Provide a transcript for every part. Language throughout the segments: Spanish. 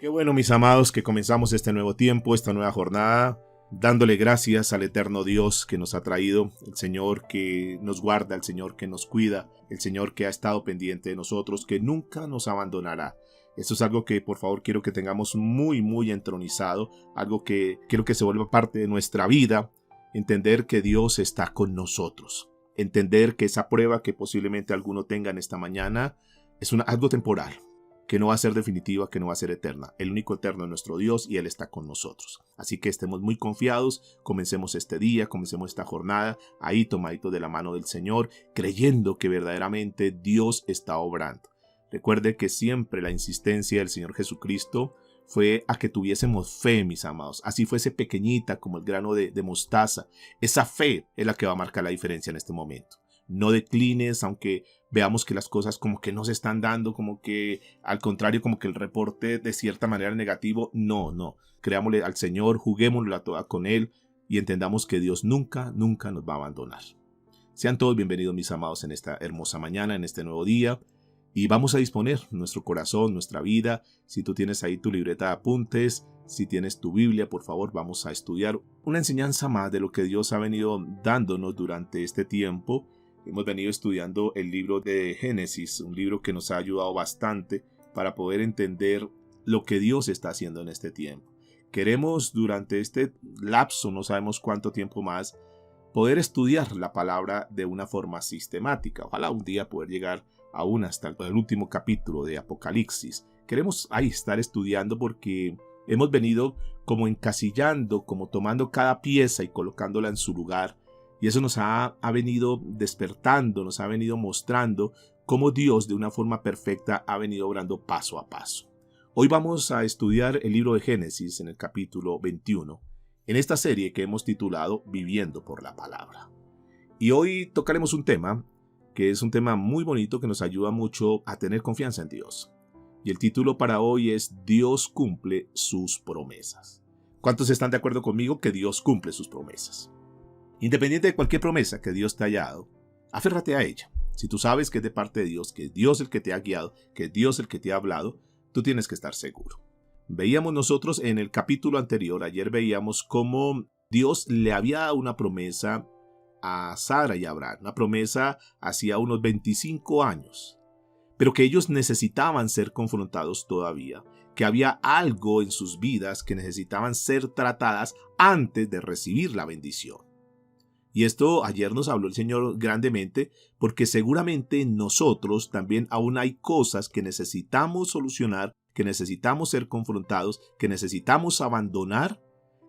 Qué bueno, mis amados, que comenzamos este nuevo tiempo, esta nueva jornada, dándole gracias al eterno Dios que nos ha traído, el Señor que nos guarda, el Señor que nos cuida, el Señor que ha estado pendiente de nosotros, que nunca nos abandonará. Eso es algo que por favor quiero que tengamos muy entronizado, algo que quiero que se vuelva parte de nuestra vida, entender que Dios está con nosotros, entender que esa prueba que posiblemente alguno tenga en esta mañana es algo temporal, que no va a ser definitiva, que no va a ser eterna. El único eterno es nuestro Dios y Él está con nosotros. Así que estemos muy confiados, comencemos este día, comencemos esta jornada, ahí tomadito de la mano del Señor, creyendo que verdaderamente Dios está obrando. Recuerde que siempre la insistencia del Señor Jesucristo fue a que tuviésemos fe, mis amados. Así fuese pequeñita como el grano de mostaza. Esa fe es la que va a marcar la diferencia en este momento. No declines, aunque veamos que las cosas como que no se están dando, como que al contrario, como que el reporte de cierta manera es negativo. No. Creámosle al Señor, juguémoslo a toda con Él y entendamos que Dios nunca nos va a abandonar. Sean todos bienvenidos, mis amados, en esta hermosa mañana, en este nuevo día. Y vamos a disponer nuestro corazón, nuestra vida. Si tú tienes ahí tu libreta de apuntes, si tienes tu Biblia, por favor, vamos a estudiar una enseñanza más de lo que Dios ha venido dándonos durante este tiempo. Hemos venido estudiando el libro de Génesis, un libro que nos ha ayudado bastante para poder entender lo que Dios está haciendo en este tiempo. Queremos durante este lapso, no sabemos cuánto tiempo más, poder estudiar la palabra de una forma sistemática. Ojalá un día poder llegar aún hasta el último capítulo de Apocalipsis. Queremos ahí estar estudiando porque hemos venido como encasillando, como tomando cada pieza y colocándola en su lugar. Y eso nos ha venido despertando, nos ha venido mostrando cómo Dios de una forma perfecta ha venido obrando paso a paso. Hoy vamos a estudiar el libro de Génesis en el capítulo 21, en esta serie que hemos titulado Viviendo por la Palabra. Y hoy tocaremos un tema que es un tema muy bonito que nos ayuda mucho a tener confianza en Dios. Y el título para hoy es Dios cumple sus promesas. ¿Cuántos están de acuerdo conmigo que Dios cumple sus promesas? Independiente de cualquier promesa que Dios te haya dado, aférrate a ella. Si tú sabes que es de parte de Dios, que es Dios el que te ha guiado, que es Dios el que te ha hablado, tú tienes que estar seguro. Veíamos nosotros en el capítulo anterior, ayer veíamos cómo Dios le había dado una promesa a Sara y a Abraham, una promesa hacía unos 25 años, pero que ellos necesitaban ser confrontados todavía, que había algo en sus vidas que necesitaban ser tratadas antes de recibir la bendición. Y esto ayer nos habló el Señor grandemente porque seguramente nosotros también aún hay cosas que necesitamos solucionar, que necesitamos ser confrontados, que necesitamos abandonar,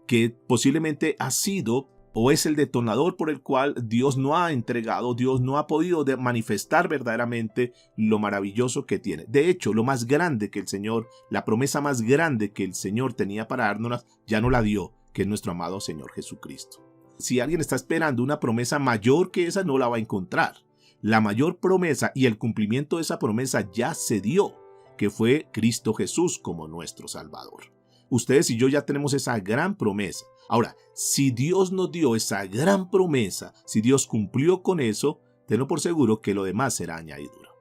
que posiblemente ha sido o es el detonador por el cual Dios no ha entregado, Dios no ha podido manifestar verdaderamente lo maravilloso que tiene. De hecho, lo más grande que el Señor, la promesa más grande que el Señor tenía para darnos, ya no la dio, que es nuestro amado Señor Jesucristo. Si alguien está esperando una promesa mayor que esa, no la va a encontrar. La mayor promesa y el cumplimiento de esa promesa ya se dio, que fue Cristo Jesús como nuestro Salvador. Ustedes y yo ya tenemos esa gran promesa. Ahora, si Dios nos dio esa gran promesa, si Dios cumplió con eso, tenlo por seguro que lo demás será añadidura.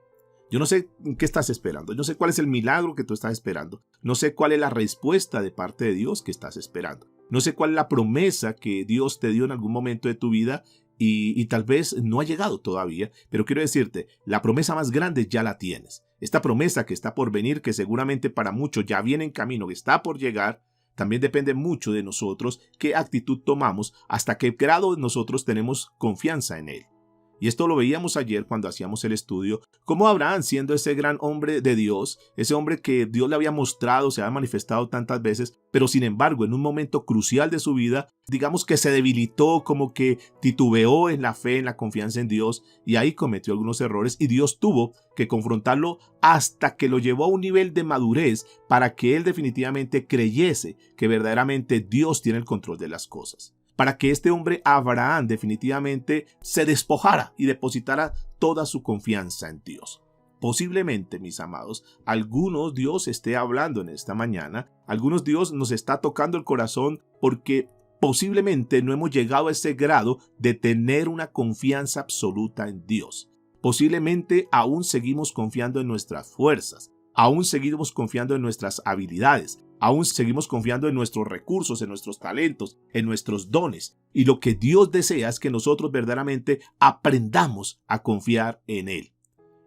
Yo no sé qué estás esperando, yo no sé cuál es el milagro que tú estás esperando, no sé cuál es la respuesta de parte de Dios que estás esperando. No sé cuál es la promesa que Dios te dio en algún momento de tu vida y tal vez no ha llegado todavía, pero quiero decirte, la promesa más grande ya la tienes. Esta promesa que está por venir, que seguramente para muchos ya viene en camino, que está por llegar, también depende mucho de nosotros qué actitud tomamos, hasta qué grado nosotros tenemos confianza en Él. Y esto lo veíamos ayer cuando hacíamos el estudio, cómo Abraham, siendo ese gran hombre de Dios, ese hombre que Dios le había mostrado, se había manifestado tantas veces, pero sin embargo en un momento crucial de su vida, digamos que se debilitó, como que titubeó en la fe, en la confianza en Dios, y ahí cometió algunos errores y Dios tuvo que confrontarlo hasta que lo llevó a un nivel de madurez para que él definitivamente creyese que verdaderamente Dios tiene el control de las cosas. Para que este hombre Abraham definitivamente se despojara y depositara toda su confianza en Dios. Posiblemente, mis amados, algunos Dios esté hablando en esta mañana, algunos Dios nos está tocando el corazón porque posiblemente no hemos llegado a ese grado de tener una confianza absoluta en Dios. Posiblemente aún seguimos confiando en nuestras fuerzas. Aún seguimos confiando en nuestras habilidades. Aún seguimos confiando en nuestros recursos, en nuestros talentos, en nuestros dones. Y lo que Dios desea es que nosotros verdaderamente aprendamos a confiar en Él.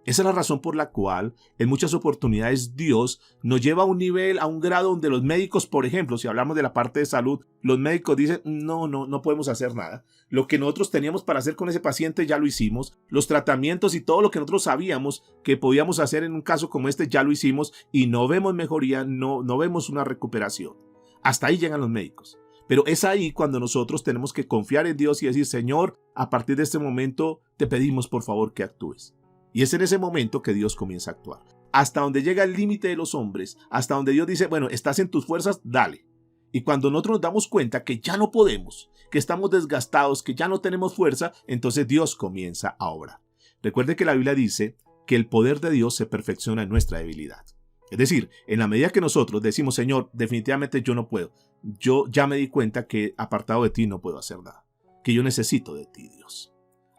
Esa es la razón por la cual en muchas oportunidades Dios nos lleva a un nivel, a un grado donde los médicos, por ejemplo, si hablamos de la parte de salud, los médicos dicen, no podemos hacer nada. Lo que nosotros teníamos para hacer con ese paciente ya lo hicimos. Los tratamientos y todo lo que nosotros sabíamos que podíamos hacer en un caso como este ya lo hicimos y no vemos mejoría, no vemos una recuperación. Hasta ahí llegan los médicos. Pero es ahí cuando nosotros tenemos que confiar en Dios y decir, Señor, a partir de este momento te pedimos por favor que actúes. Y es en ese momento que Dios comienza a actuar. Hasta donde llega el límite de los hombres, hasta donde Dios dice, bueno, estás en tus fuerzas, dale. Y cuando nosotros nos damos cuenta que ya no podemos, que estamos desgastados, que ya no tenemos fuerza, entonces Dios comienza a obrar. Recuerde que la Biblia dice que el poder de Dios se perfecciona en nuestra debilidad. Es decir, en la medida que nosotros decimos, Señor, definitivamente yo no puedo. Yo ya me di cuenta que apartado de ti no puedo hacer nada. Que yo necesito de ti, Dios.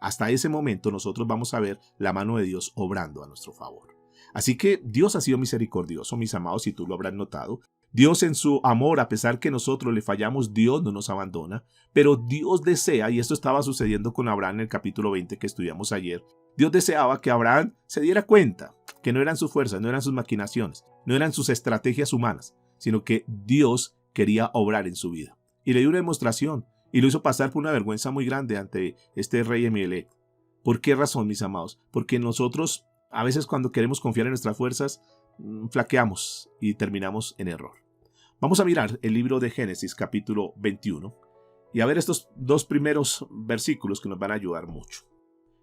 Hasta ese momento nosotros vamos a ver la mano de Dios obrando a nuestro favor. Así que Dios ha sido misericordioso, mis amados, si tú lo habrás notado. Dios en su amor, a pesar que nosotros le fallamos, Dios no nos abandona. Pero Dios desea, y esto estaba sucediendo con Abraham en el capítulo 20 que estudiamos ayer, Dios deseaba que Abraham se diera cuenta que no eran sus fuerzas, no eran sus maquinaciones, no eran sus estrategias humanas, sino que Dios quería obrar en su vida. Y le dio una demostración. Y lo hizo pasar por una vergüenza muy grande ante este rey Abimelech. ¿Por qué razón, mis amados? Porque nosotros, a veces cuando queremos confiar en nuestras fuerzas, flaqueamos y terminamos en error. Vamos a mirar el libro de Génesis, capítulo 21, y a ver estos dos primeros versículos que nos van a ayudar mucho.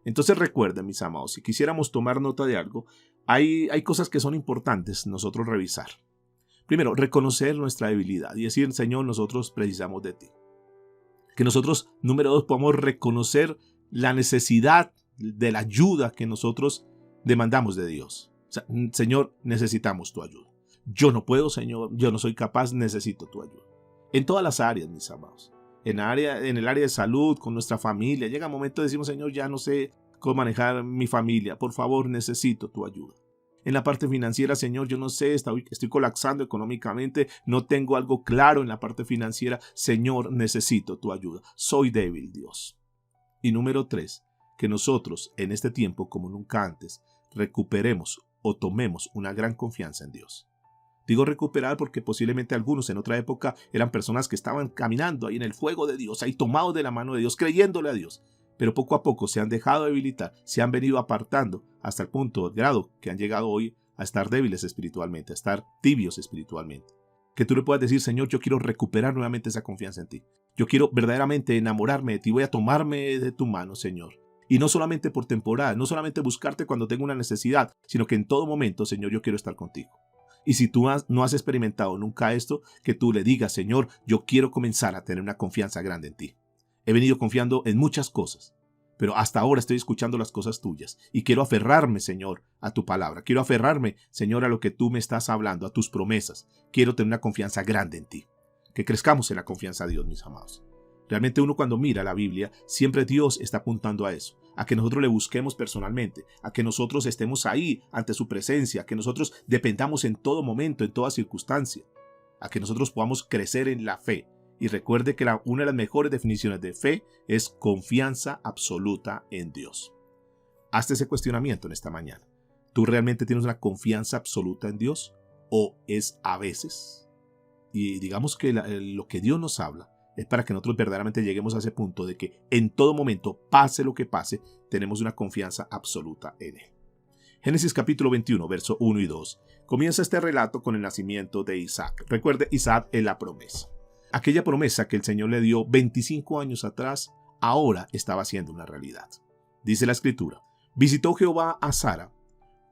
Entonces recuerden, mis amados, si quisiéramos tomar nota de algo, hay cosas que son importantes nosotros revisar. Primero, reconocer nuestra debilidad y decir, Señor, nosotros precisamos de ti. Que nosotros, número 2, podamos reconocer la necesidad de la ayuda que nosotros demandamos de Dios. O sea, Señor, necesitamos tu ayuda. Yo no puedo, Señor, yo no soy capaz, necesito tu ayuda. En todas las áreas, mis amados. En el área de salud, con nuestra familia. Llega un momento de decimos, Señor, ya no sé cómo manejar mi familia. Por favor, necesito tu ayuda. En la parte financiera, Señor, yo no sé, estoy colapsando económicamente, no tengo algo claro en la parte financiera. Señor, necesito tu ayuda. Soy débil, Dios. Y número 3, que nosotros en este tiempo, como nunca antes, recuperemos o tomemos una gran confianza en Dios. Digo recuperar porque posiblemente algunos en otra época eran personas que estaban caminando ahí en el fuego de Dios, ahí tomados de la mano de Dios, creyéndole a Dios. Pero poco a poco se han dejado debilitar, se han venido apartando hasta el punto, el grado que han llegado hoy a estar débiles espiritualmente, a estar tibios espiritualmente. Que tú le puedas decir, Señor, yo quiero recuperar nuevamente esa confianza en ti. Yo quiero verdaderamente enamorarme de ti, voy a tomarme de tu mano, Señor. Y no solamente por temporada, no solamente buscarte cuando tengo una necesidad, sino que en todo momento, Señor, yo quiero estar contigo. Y si tú no has experimentado nunca esto, que tú le digas, Señor, yo quiero comenzar a tener una confianza grande en ti. He venido confiando en muchas cosas, pero hasta ahora estoy escuchando las cosas tuyas y quiero aferrarme, Señor, a tu palabra. Quiero aferrarme, Señor, a lo que tú me estás hablando, a tus promesas. Quiero tener una confianza grande en ti. Que crezcamos en la confianza de Dios, mis amados. Realmente uno cuando mira la Biblia, siempre Dios está apuntando a eso, a que nosotros le busquemos personalmente, a que nosotros estemos ahí ante su presencia, a que nosotros dependamos en todo momento, en toda circunstancia, a que nosotros podamos crecer en la fe. Y recuerde que una de las mejores definiciones de fe es confianza absoluta en Dios. Hazte ese cuestionamiento en esta mañana. ¿Tú realmente tienes una confianza absoluta en Dios? ¿O es a veces? Y digamos que lo que Dios nos habla es para que nosotros verdaderamente lleguemos a ese punto de que en todo momento, pase lo que pase, tenemos una confianza absoluta en Él. Génesis capítulo 21, verso 1 y 2. Comienza este relato con el nacimiento de Isaac. Recuerde, Isaac es la promesa. Aquella promesa que el Señor le dio 25 años atrás, ahora estaba siendo una realidad. Dice la Escritura, visitó Jehová a Sara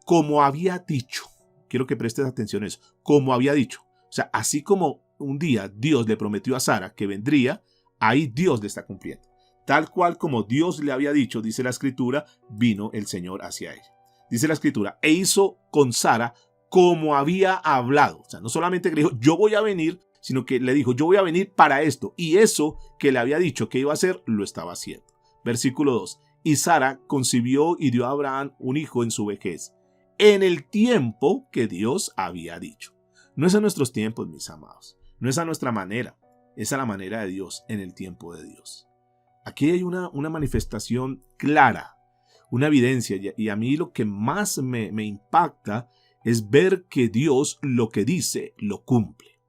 como había dicho. Quiero que prestes atención a eso, como había dicho. O sea, así como un día Dios le prometió a Sara que vendría, ahí Dios le está cumpliendo. Tal cual como Dios le había dicho, dice la Escritura, vino el Señor hacia ella. Dice la Escritura, e hizo con Sara como había hablado. O sea, no solamente que le dijo, yo voy a venir, sino que le dijo, yo voy a venir para esto. Y eso que le había dicho que iba a hacer, lo estaba haciendo. Versículo 2. Y Sara concibió y dio a Abraham un hijo en su vejez. en el tiempo que Dios había dicho. No es a nuestros tiempos, mis amados. No es a nuestra manera. Es a la manera de Dios, en el tiempo de Dios. Aquí hay una manifestación clara, una evidencia. Y a mí lo que más me impacta es ver que Dios lo que dice lo cumple.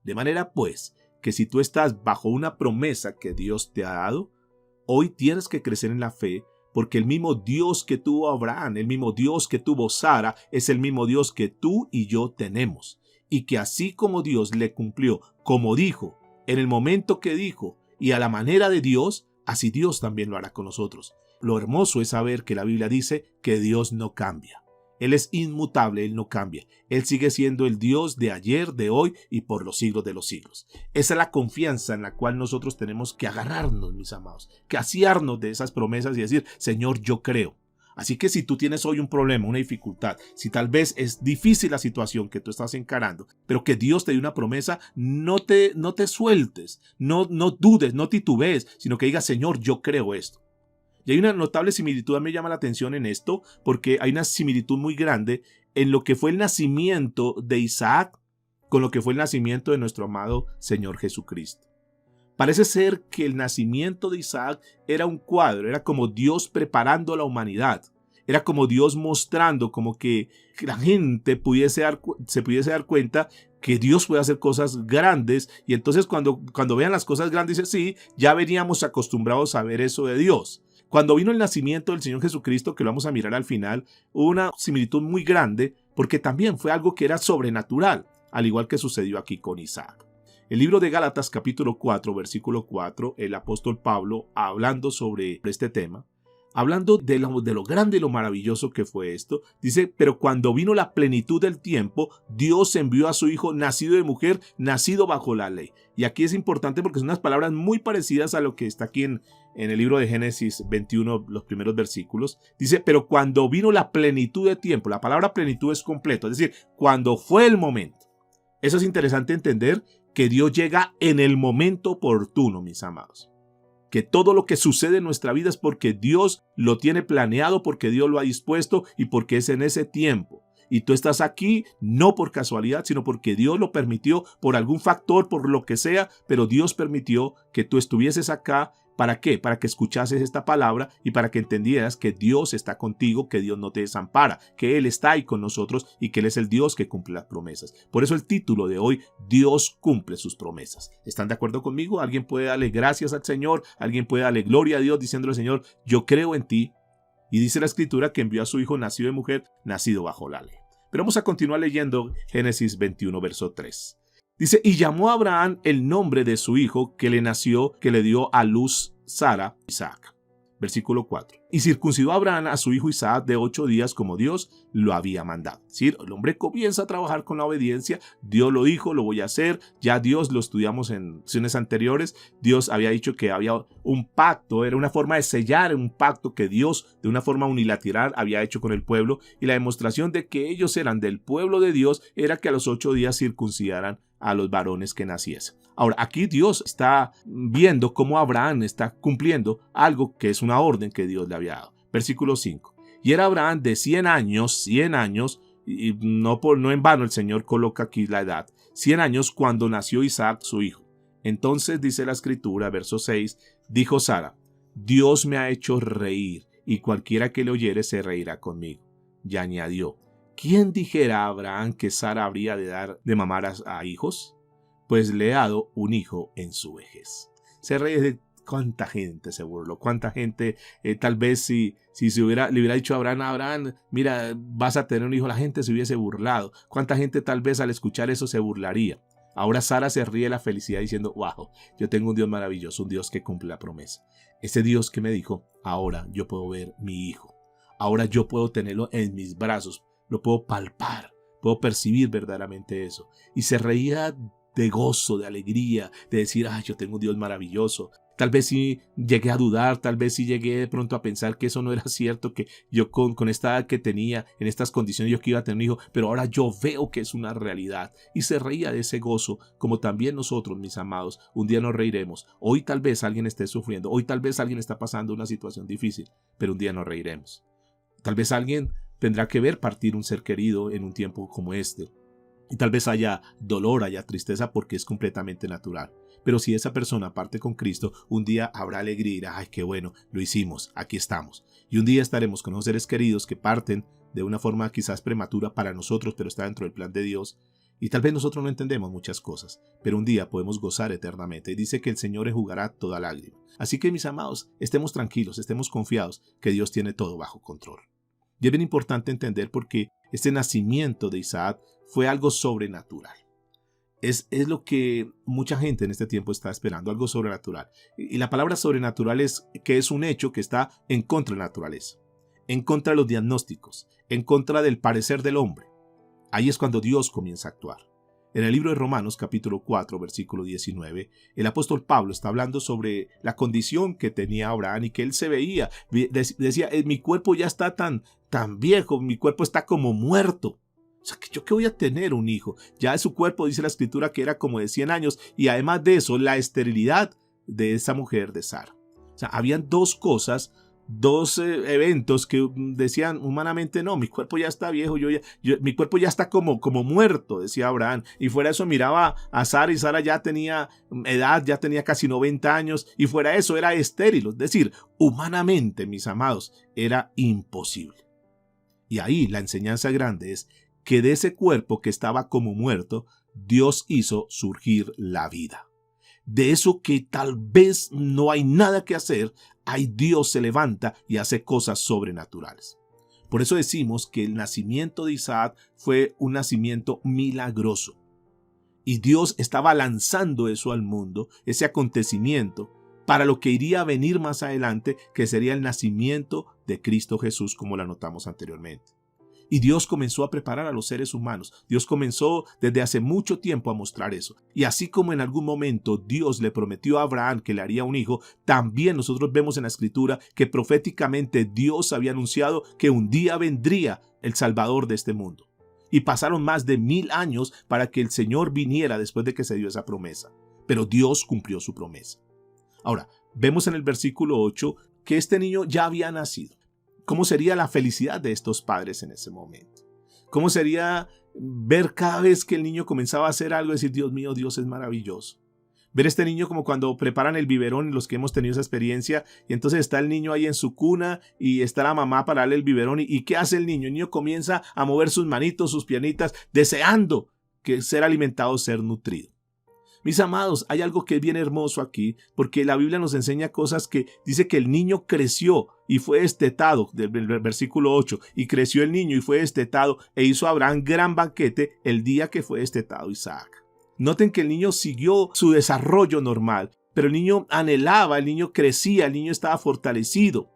De manera pues que si tú estás bajo una promesa que Dios te ha dado, hoy tienes que crecer en la fe, porque el mismo Dios que tuvo Abraham, el mismo Dios que tuvo Sara, es el mismo Dios que tú y yo tenemos. Y que así como Dios le cumplió, como dijo, en el momento que dijo, y a la manera de Dios, así Dios también lo hará con nosotros. Lo hermoso es saber que la Biblia dice que Dios no cambia. Él es inmutable, Él no cambia. Él sigue siendo el Dios de ayer, de hoy y por los siglos de los siglos. Esa es la confianza en la cual nosotros tenemos que agarrarnos, mis amados, que asiarnos de esas promesas y decir, Señor, yo creo. Así que si tú tienes hoy un problema, una dificultad, si tal vez es difícil la situación que tú estás encarando, pero que Dios te dio una promesa, no te sueltes, no dudes, no titubees, sino que digas, Señor, yo creo esto. Y hay una notable similitud, a mí me llama la atención en esto, porque hay una similitud muy grande en lo que fue el nacimiento de Isaac con lo que fue el nacimiento de nuestro amado Señor Jesucristo. Parece ser que el nacimiento de Isaac era un cuadro, era como Dios preparando a la humanidad. Era como Dios mostrando, como que la gente se pudiese dar cuenta que Dios puede hacer cosas grandes. Y entonces cuando vean las cosas grandes, dicen, sí, ya veníamos acostumbrados a ver eso de Dios. Cuando vino el nacimiento del Señor Jesucristo, que lo vamos a mirar al final, hubo una similitud muy grande, porque también fue algo que era sobrenatural, al igual que sucedió aquí con Isaac. El libro de Gálatas capítulo 4, versículo 4, el apóstol Pablo, hablando sobre este tema, hablando de lo grande y lo maravilloso que fue esto, dice, pero cuando vino la plenitud del tiempo, Dios envió a su Hijo nacido de mujer, nacido bajo la ley. Y aquí es importante porque son unas palabras muy parecidas a lo que está aquí en el libro de Génesis 21, los primeros versículos. Dice, pero cuando vino la plenitud del tiempo, la palabra plenitud es completo, es decir, cuando fue el momento. Eso es interesante entender, que Dios llega en el momento oportuno, mis amados. Que todo lo que sucede en nuestra vida es porque Dios lo tiene planeado, porque Dios lo ha dispuesto y porque es en ese tiempo. Y tú estás aquí no por casualidad, sino porque Dios lo permitió por algún factor, por lo que sea, pero Dios permitió que tú estuvieses acá. ¿Para qué? Para que escuchases esta palabra y para que entendieras que Dios está contigo, que Dios no te desampara, que Él está ahí con nosotros y que Él es el Dios que cumple las promesas. Por eso el título de hoy, Dios cumple sus promesas. ¿Están de acuerdo conmigo? ¿Alguien puede darle gracias al Señor? ¿Alguien puede darle gloria a Dios diciéndole, Señor, yo creo en ti? Y dice la Escritura que envió a su Hijo nacido de mujer, nacido bajo la ley. Pero vamos a continuar leyendo Génesis 21, verso 3. Dice, y llamó a Abraham el nombre de su hijo que le nació, que le dio a luz Sara, Isaac. Versículo 4. Y circuncidó a Abraham a su hijo Isaac de 8 días como Dios lo había mandado. Es decir, el hombre comienza a trabajar con la obediencia. Dios lo dijo, lo voy a hacer. Ya Dios lo estudiamos en sesiones anteriores. Dios había dicho que había un pacto, era una forma de sellar un pacto que Dios de una forma unilateral había hecho con el pueblo. Y la demostración de que ellos eran del pueblo de Dios era que a los 8 días circuncidaran a los varones que naciesen. Ahora, aquí Dios está viendo cómo Abraham está cumpliendo algo que es una orden que Dios le había dado. Versículo 5. Y era Abraham de 100 años, y no en vano el Señor coloca aquí la edad, 100 años cuando nació Isaac, su hijo. Entonces dice la Escritura, verso 6, dijo Sara, Dios me ha hecho reír, y cualquiera que le oyere se reirá conmigo. Y añadió, ¿quién dijera a Abraham que Sara habría de dar de mamar a hijos? Pues le he dado un hijo en su vejez. Se ríe de cuánta gente se burló, cuánta gente, tal vez si le hubiera dicho a Abraham, mira, vas a tener un hijo, la gente se hubiese burlado. Cuánta gente tal vez al escuchar eso se burlaría. Ahora Sara se ríe de la felicidad diciendo, wow, yo tengo un Dios maravilloso, un Dios que cumple la promesa. Ese Dios que me dijo, ahora yo puedo ver mi hijo. Ahora yo puedo tenerlo en mis brazos, lo puedo palpar, puedo percibir verdaderamente eso. Y se reía de gozo, de alegría, de decir, yo tengo un Dios maravilloso. Tal vez sí llegué a dudar, tal vez sí llegué de pronto a pensar que eso no era cierto, que yo con esta edad que tenía, en estas condiciones yo que iba a tener un hijo, pero ahora yo veo que es una realidad. Y se reía de ese gozo, como también nosotros, mis amados, un día nos reiremos. Hoy tal vez alguien esté sufriendo, hoy tal vez alguien está pasando una situación difícil, pero un día nos reiremos. Tal vez alguien tendrá que ver partir un ser querido en un tiempo como este. Y tal vez haya dolor, haya tristeza porque es completamente natural. Pero si esa persona parte con Cristo, un día habrá alegría y dirá, ay, qué bueno, lo hicimos, aquí estamos. Y un día estaremos con los seres queridos que parten de una forma quizás prematura para nosotros, pero está dentro del plan de Dios. Y tal vez nosotros no entendemos muchas cosas, pero un día podemos gozar eternamente. Y dice que el Señor enjugará toda lágrima. Así que, mis amados, estemos tranquilos, estemos confiados que Dios tiene todo bajo control. Y es bien importante entender porque este nacimiento de Isaac fue algo sobrenatural. Es lo que mucha gente en este tiempo está esperando, algo sobrenatural. Y la palabra sobrenatural es que es un hecho que está en contra de la naturaleza, en contra de los diagnósticos, en contra del parecer del hombre. Ahí es cuando Dios comienza a actuar. En el libro de Romanos, capítulo 4, versículo 19, el apóstol Pablo está hablando sobre la condición que tenía Abraham y que él se veía. Decía, mi cuerpo ya está tan viejo, mi cuerpo está como muerto. O sea, ¿yo qué voy a tener un hijo? Ya de su cuerpo dice la escritura que era como de 100 años y además de eso, la esterilidad de esa mujer de Sara. O sea, habían dos cosas, dos eventos que decían humanamente, no, mi cuerpo ya está viejo, mi cuerpo ya está como muerto, decía Abraham. Y fuera de eso miraba a Sara y Sara ya tenía edad, ya tenía casi 90 años y fuera de eso era estéril. Es decir, humanamente, mis amados, era imposible. Y ahí la enseñanza grande es que de ese cuerpo que estaba como muerto, Dios hizo surgir la vida. De eso que tal vez no hay nada que hacer, ahí Dios se levanta y hace cosas sobrenaturales. Por eso decimos que el nacimiento de Isaac fue un nacimiento milagroso. Y Dios estaba lanzando eso al mundo, ese acontecimiento, para lo que iría a venir más adelante, que sería el nacimiento de Cristo Jesús, como lo anotamos anteriormente. Y Dios comenzó a preparar a los seres humanos. Dios comenzó desde hace mucho tiempo a mostrar eso. Y así como en algún momento Dios le prometió a Abraham que le haría un hijo, también nosotros vemos en la Escritura que proféticamente Dios había anunciado que un día vendría el Salvador de este mundo. Y pasaron más de 1000 años para que el Señor viniera después de que se dio esa promesa. Pero Dios cumplió su promesa. Ahora, vemos en el versículo 8 que este niño ya había nacido. ¿Cómo sería la felicidad de estos padres en ese momento? ¿Cómo sería ver cada vez que el niño comenzaba a hacer algo, decir, Dios mío, Dios es maravilloso? Ver este niño como cuando preparan el biberón, los que hemos tenido esa experiencia, y entonces está el niño ahí en su cuna y está la mamá para darle el biberón. ¿Y qué hace el niño? El niño comienza a mover sus manitos, sus piernitas, deseando que ser alimentado, ser nutrido. Mis amados, hay algo que es bien hermoso aquí, porque la Biblia nos enseña cosas que dice que el niño creció y fue destetado, del versículo 8, y creció el niño y fue destetado e hizo Abraham gran banquete el día que fue destetado Isaac. Noten que el niño siguió su desarrollo normal, pero el niño anhelaba, el niño crecía, el niño estaba fortalecido.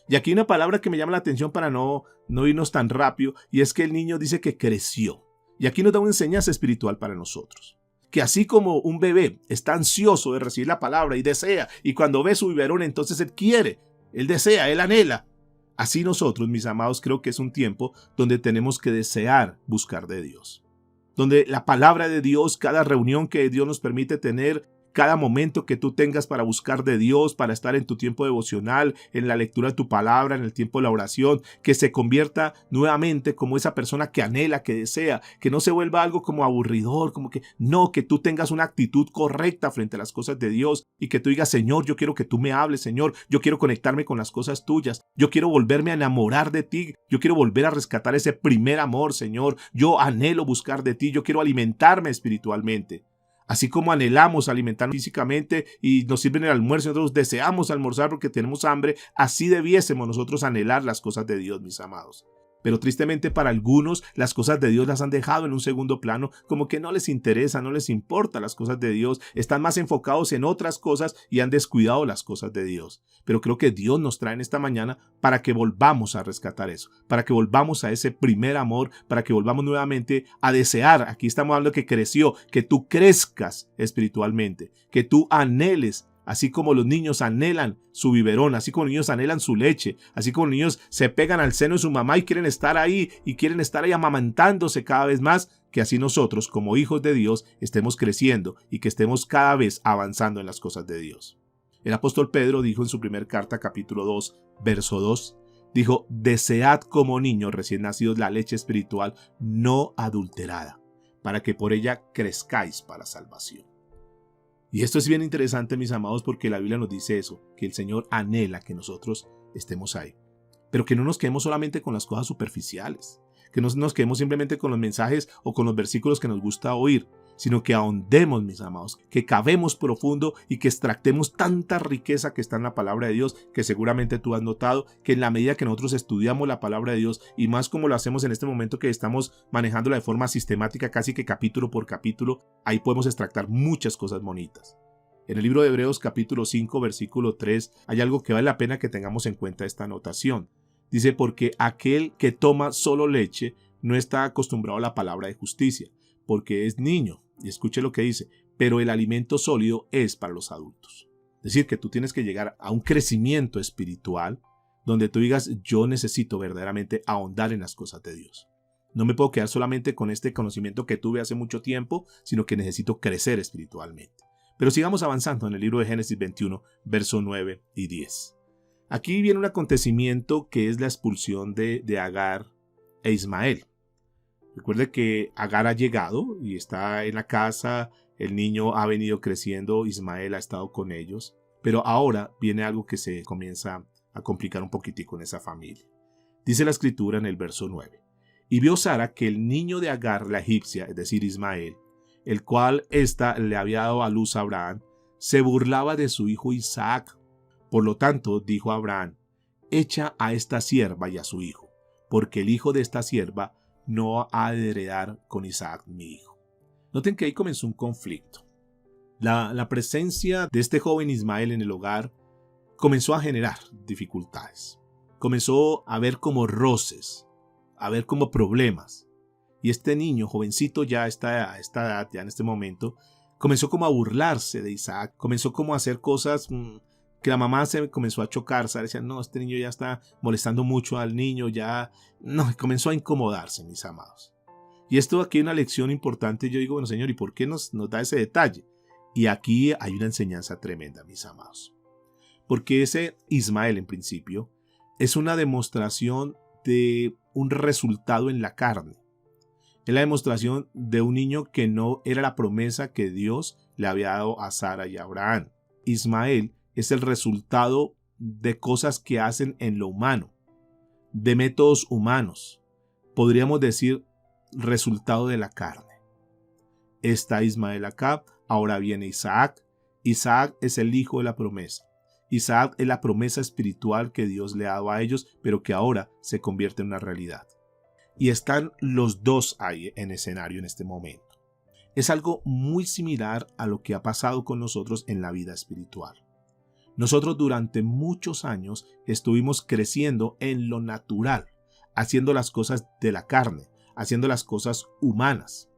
Y aquí hay una palabra que me llama la atención para no irnos tan rápido, y es que el niño dice que creció. Y aquí nos da una enseñanza espiritual para nosotros. Que así como un bebé está ansioso de recibir la palabra y desea, y cuando ve su biberón entonces él quiere, él desea, él anhela. Así nosotros, mis amados, creo que es un tiempo donde tenemos que desear buscar de Dios. Donde la palabra de Dios, cada reunión que Dios nos permite tener, cada momento que tú tengas para buscar de Dios, para estar en tu tiempo devocional, en la lectura de tu palabra, en el tiempo de la oración, que se convierta nuevamente como esa persona que anhela, que desea, que no se vuelva algo como aburridor, como que no, que tú tengas una actitud correcta frente a las cosas de Dios y que tú digas, Señor, yo quiero que tú me hables, Señor, yo quiero conectarme con las cosas tuyas, yo quiero volverme a enamorar de ti, yo quiero volver a rescatar ese primer amor, Señor, yo anhelo buscar de ti, yo quiero alimentarme espiritualmente. Así como anhelamos alimentarnos físicamente y nos sirven el almuerzo y nosotros deseamos almorzar porque tenemos hambre, así debiésemos nosotros anhelar las cosas de Dios, mis amados. Pero tristemente para algunos las cosas de Dios las han dejado en un segundo plano, como que no les interesa, no les importa las cosas de Dios, están más enfocados en otras cosas y han descuidado las cosas de Dios. Pero creo que Dios nos trae en esta mañana para que volvamos a rescatar eso, para que volvamos a ese primer amor, para que volvamos nuevamente a desear. Aquí estamos hablando que creció, que tú crezcas espiritualmente, que tú anheles. Así como los niños anhelan su biberón, así como los niños anhelan su leche, así como los niños se pegan al seno de su mamá y quieren estar ahí amamantándose cada vez más, que así nosotros como hijos de Dios estemos creciendo y que estemos cada vez avanzando en las cosas de Dios. El apóstol Pedro dijo en su primera carta, capítulo 2, verso 2, Dijo, desead como niños recién nacidos la leche espiritual no adulterada, para que por ella crezcáis para salvación. Y esto es bien interesante, mis amados, porque la Biblia nos dice eso, que el Señor anhela que nosotros estemos ahí. Pero que no nos quedemos solamente con las cosas superficiales, que no nos quedemos simplemente con los mensajes o con los versículos que nos gusta oír, sino que ahondemos, mis amados, que cavemos profundo y que extractemos tanta riqueza que está en la palabra de Dios, que seguramente tú has notado que en la medida que nosotros estudiamos la palabra de Dios, y más como lo hacemos en este momento que estamos manejándola de forma sistemática, casi que capítulo por capítulo, ahí podemos extractar muchas cosas bonitas. En el libro de Hebreos capítulo 5 versículo 3 hay algo que vale la pena que tengamos en cuenta esta anotación. Dice, porque aquel que toma solo leche no está acostumbrado a la palabra de justicia, porque es niño. Y escuche lo que dice, pero el alimento sólido es para los adultos. Es decir, que tú tienes que llegar a un crecimiento espiritual donde tú digas, yo necesito verdaderamente ahondar en las cosas de Dios. No me puedo quedar solamente con este conocimiento que tuve hace mucho tiempo, sino que necesito crecer espiritualmente. Pero sigamos avanzando en el libro de Génesis 21, versos 9 y 10. Aquí viene un acontecimiento que es la expulsión de Agar e Ismael. Recuerde que Agar ha llegado y está en la casa, el niño ha venido creciendo, Ismael ha estado con ellos, pero ahora viene algo que se comienza a complicar un poquitico en esa familia. Dice la escritura en el verso 9, y vio Sara que el niño de Agar, la egipcia, es decir, Ismael, el cual ésta le había dado a luz a Abraham, se burlaba de su hijo Isaac. Por lo tanto, dijo Abraham, echa a esta sierva y a su hijo, porque el hijo de esta sierva no ha de heredar con Isaac mi hijo. Noten que ahí comenzó un conflicto. La presencia de este joven Ismael en el hogar comenzó a generar dificultades. Comenzó a ver como roces, a ver como problemas. Y este niño, jovencito ya a esta edad, ya en este momento, comenzó como a burlarse de Isaac, comenzó como a hacer cosas que la mamá se comenzó a chocar, ¿sabes? Decía, no, este niño ya está molestando mucho al niño, comenzó a incomodarse, mis amados. Y esto aquí hay una lección importante, yo digo, bueno, Señor, ¿y por qué nos da ese detalle? Y aquí hay una enseñanza tremenda, mis amados. Porque ese Ismael, en principio, es una demostración de un resultado en la carne. Es la demostración de un niño que no era la promesa que Dios le había dado a Sara y a Abraham. Ismael es el resultado de cosas que hacen en lo humano, de métodos humanos. Podríamos decir, resultado de la carne. Está Ismael acá, ahora viene Isaac. Isaac es el hijo de la promesa. Isaac es la promesa espiritual que Dios le ha dado a ellos, pero que ahora se convierte en una realidad. Y están los dos ahí en escenario en este momento. Es algo muy similar a lo que ha pasado con nosotros en la vida espiritual. Nosotros durante muchos años estuvimos creciendo en lo natural, haciendo las cosas de la carne, haciendo las cosas humanas.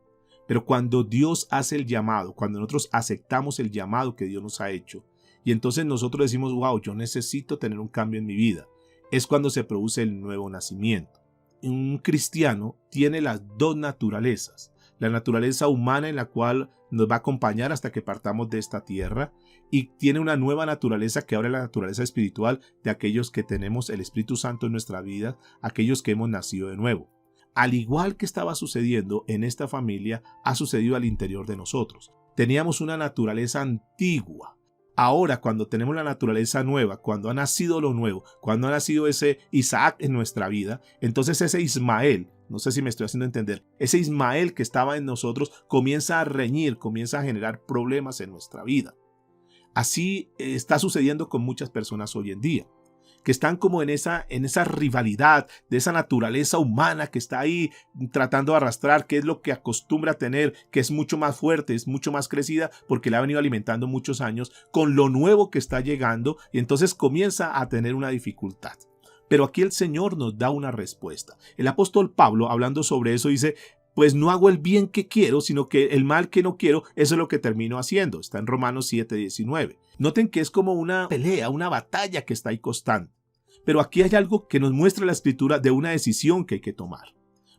Pero cuando Dios hace el llamado, cuando nosotros aceptamos el llamado que Dios nos ha hecho, y entonces nosotros decimos, wow, yo necesito tener un cambio en mi vida, es cuando se produce el nuevo nacimiento. Un cristiano tiene las dos naturalezas, la naturaleza humana en la cual nos va a acompañar hasta que partamos de esta tierra, y tiene una nueva naturaleza que ahora es la naturaleza espiritual de aquellos que tenemos el Espíritu Santo en nuestra vida, aquellos que hemos nacido de nuevo. Al igual que estaba sucediendo en esta familia, ha sucedido al interior de nosotros. Teníamos una naturaleza antigua. Ahora, cuando tenemos la naturaleza nueva, cuando ha nacido lo nuevo, cuando ha nacido ese Isaac en nuestra vida, entonces ese Ismael, no sé si me estoy haciendo entender, ese Ismael que estaba en nosotros comienza a reñir, comienza a generar problemas en nuestra vida. Así está sucediendo con muchas personas hoy en día, que están como en esa rivalidad de esa naturaleza humana que está ahí tratando de arrastrar, que es lo que acostumbra a tener, que es mucho más fuerte, es mucho más crecida, porque la ha venido alimentando muchos años, con lo nuevo que está llegando, y entonces comienza a tener una dificultad. Pero aquí el Señor nos da una respuesta. El apóstol Pablo, hablando sobre eso, dice, pues no hago el bien que quiero, sino que el mal que no quiero, eso es lo que termino haciendo. Está en Romanos 7:19. Noten que es como una pelea, una batalla que está ahí constante. Pero aquí hay algo que nos muestra la Escritura de una decisión que hay que tomar.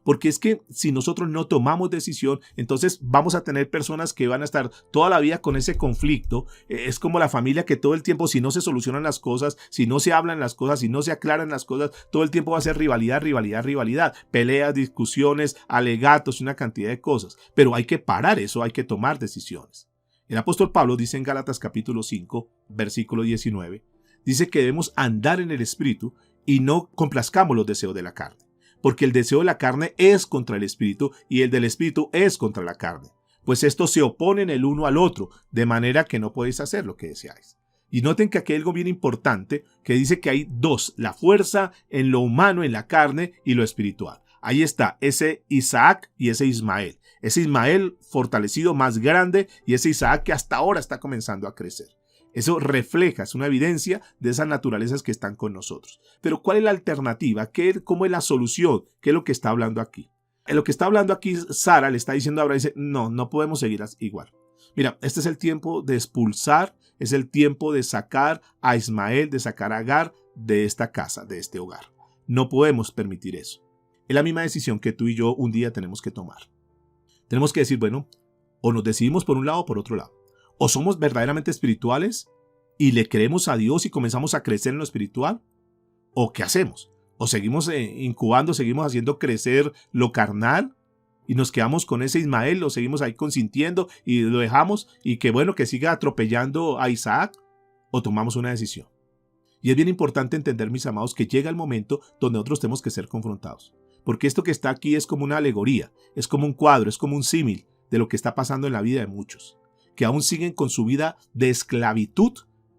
Porque es que si nosotros no tomamos decisión, entonces vamos a tener personas que van a estar toda la vida con ese conflicto. Es como la familia que todo el tiempo, si no se solucionan las cosas, si no se hablan las cosas, si no se aclaran las cosas, todo el tiempo va a ser rivalidad, rivalidad, rivalidad, peleas, discusiones, alegatos y una cantidad de cosas. Pero hay que parar eso, hay que tomar decisiones. El apóstol Pablo dice en Gálatas capítulo 5, versículo 19, dice que debemos andar en el Espíritu y no complazcamos los deseos de la carne. Porque el deseo de la carne es contra el Espíritu y el del Espíritu es contra la carne. Pues estos se oponen el uno al otro, de manera que no podéis hacer lo que deseáis. Y noten que aquí hay algo bien importante que dice que hay dos, la fuerza en lo humano, en la carne y lo espiritual. Ahí está ese Isaac y ese Ismael. Ese Ismael fortalecido, más grande, y ese Isaac que hasta ahora está comenzando a crecer. Eso refleja, es una evidencia de esas naturalezas que están con nosotros. Pero ¿cuál es la alternativa? ¿Cómo es la solución? ¿Qué es lo que está hablando aquí? En lo que está hablando aquí Sara le está diciendo a Abraham, dice, no podemos seguir igual. Mira, este es el tiempo de expulsar, es el tiempo de sacar a Ismael, de sacar a Agar de esta casa, de este hogar. No podemos permitir eso. Es la misma decisión que tú y yo un día tenemos que tomar. Tenemos que decir, bueno, o nos decidimos por un lado o por otro lado. O somos verdaderamente espirituales y le creemos a Dios y comenzamos a crecer en lo espiritual. ¿O qué hacemos? ¿O seguimos incubando, seguimos haciendo crecer lo carnal y nos quedamos con ese Ismael, lo seguimos ahí consintiendo y lo dejamos y que bueno, que siga atropellando a Isaac? ¿O tomamos una decisión? Y es bien importante entender, mis amados, que llega el momento donde nosotros tenemos que ser confrontados. Porque esto que está aquí es como una alegoría, es como un cuadro, es como un símil de lo que está pasando en la vida de muchos, que aún siguen con su vida de esclavitud.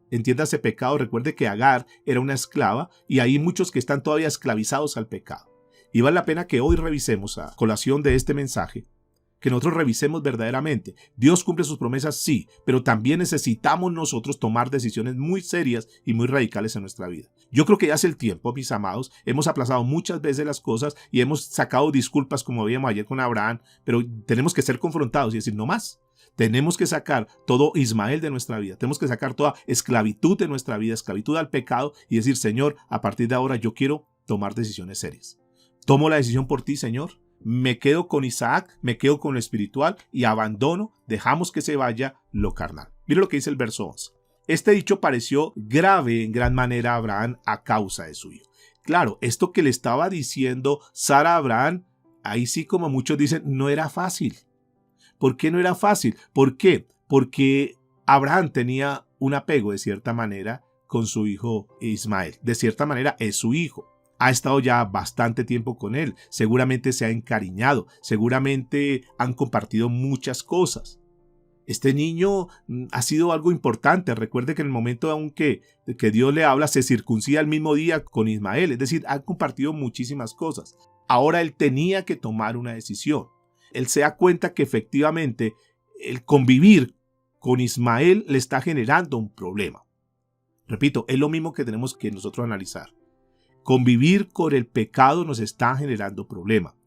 Entiéndase pecado, recuerde que Agar era una esclava y hay muchos que están todavía esclavizados al pecado. Y vale la pena que hoy revisemos a colación de este mensaje, que nosotros revisemos verdaderamente. Dios cumple sus promesas, sí, pero también necesitamos nosotros tomar decisiones muy serias y muy radicales en nuestra vida. Yo creo que ya es el tiempo, mis amados. Hemos aplazado muchas veces las cosas y hemos sacado disculpas como veíamos ayer con Abraham, pero tenemos que ser confrontados y decir no más. Tenemos que sacar todo Ismael de nuestra vida. Tenemos que sacar toda esclavitud de nuestra vida, esclavitud al pecado y decir, Señor, a partir de ahora yo quiero tomar decisiones serias. Tomo la decisión por ti, Señor. Me quedo con Isaac, me quedo con lo espiritual y abandono, dejamos que se vaya lo carnal. Mira lo que dice el verso 11. Este dicho pareció grave en gran manera a Abraham a causa de su hijo. Claro, esto que le estaba diciendo Sara a Abraham, ahí sí como muchos dicen, no era fácil. ¿Por qué no era fácil? ¿Por qué? Porque Abraham tenía un apego de cierta manera con su hijo Ismael. De cierta manera es su hijo. Ha estado ya bastante tiempo con él. Seguramente se ha encariñado. Seguramente han compartido muchas cosas. Este niño ha sido algo importante. Recuerde que en el momento aunque que Dios le habla, se circuncida el mismo día con Ismael. Es decir, han compartido muchísimas cosas. Ahora él tenía que tomar una decisión. Él se da cuenta que efectivamente el convivir con Ismael le está generando un problema. Repito, es lo mismo que tenemos que nosotros analizar. Convivir con el pecado nos está generando problema.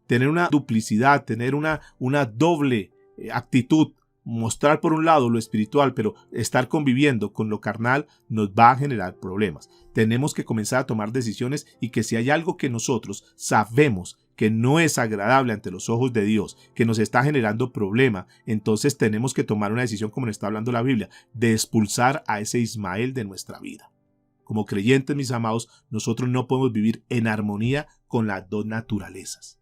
Tener una duplicidad, tener una doble actitud, mostrar por un lado lo espiritual, pero estar conviviendo con lo carnal nos va a generar problemas. Tenemos que comenzar a tomar decisiones y que si hay algo que nosotros sabemos que no es agradable ante los ojos de Dios, que nos está generando problema, entonces tenemos que tomar una decisión, como nos está hablando la Biblia, de expulsar a ese Ismael de nuestra vida. Como creyentes, mis amados, nosotros no podemos vivir en armonía con las dos naturalezas.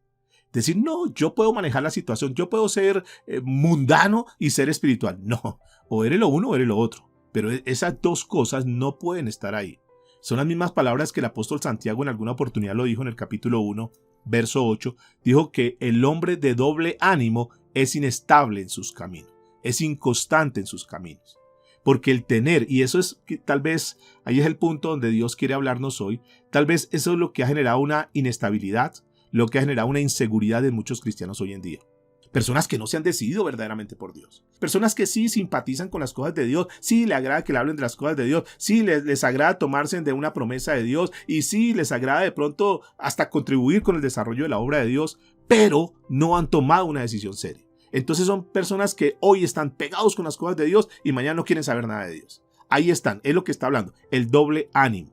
Decir, no, yo puedo manejar la situación, yo puedo ser mundano y ser espiritual. No, o eres lo uno o eres lo otro. Pero esas dos cosas no pueden estar ahí. Son las mismas palabras que el apóstol Santiago en alguna oportunidad lo dijo en el capítulo 1, verso 8. Dijo que el hombre de doble ánimo es inestable en sus caminos, es inconstante en sus caminos. Porque el tener, y eso es que tal vez, ahí es el punto donde Dios quiere hablarnos hoy, tal vez eso es lo que ha generado una inestabilidad, lo que ha generado una inseguridad en muchos cristianos hoy en día. Personas que no se han decidido verdaderamente por Dios. Personas que sí simpatizan con las cosas de Dios, sí les agrada que le hablen de las cosas de Dios, sí les agrada tomarse de una promesa de Dios y sí les agrada de pronto hasta contribuir con el desarrollo de la obra de Dios, pero no han tomado una decisión seria. Entonces son personas que hoy están pegados con las cosas de Dios y mañana no quieren saber nada de Dios. Ahí están, es lo que está hablando, el doble ánimo.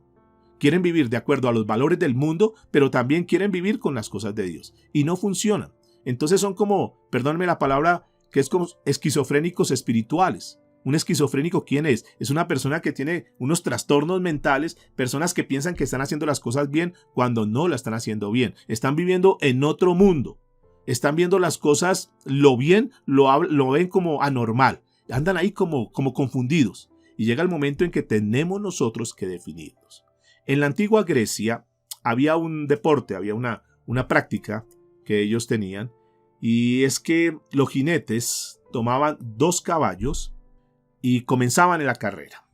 Quieren vivir de acuerdo a los valores del mundo, pero también quieren vivir con las cosas de Dios. Y no funcionan. Entonces son como, perdónenme la palabra, que es como esquizofrénicos espirituales. ¿Un esquizofrénico quién es? Es una persona que tiene unos trastornos mentales, personas que piensan que están haciendo las cosas bien cuando no las están haciendo bien. Están viviendo en otro mundo. Están viendo las cosas, lo bien, lo ven como anormal. Andan ahí como confundidos. Y llega el momento en que tenemos nosotros que definirnos. En la antigua Grecia había un deporte, había una práctica que ellos tenían, y es que los jinetes tomaban 2 caballos y comenzaban en la carrera.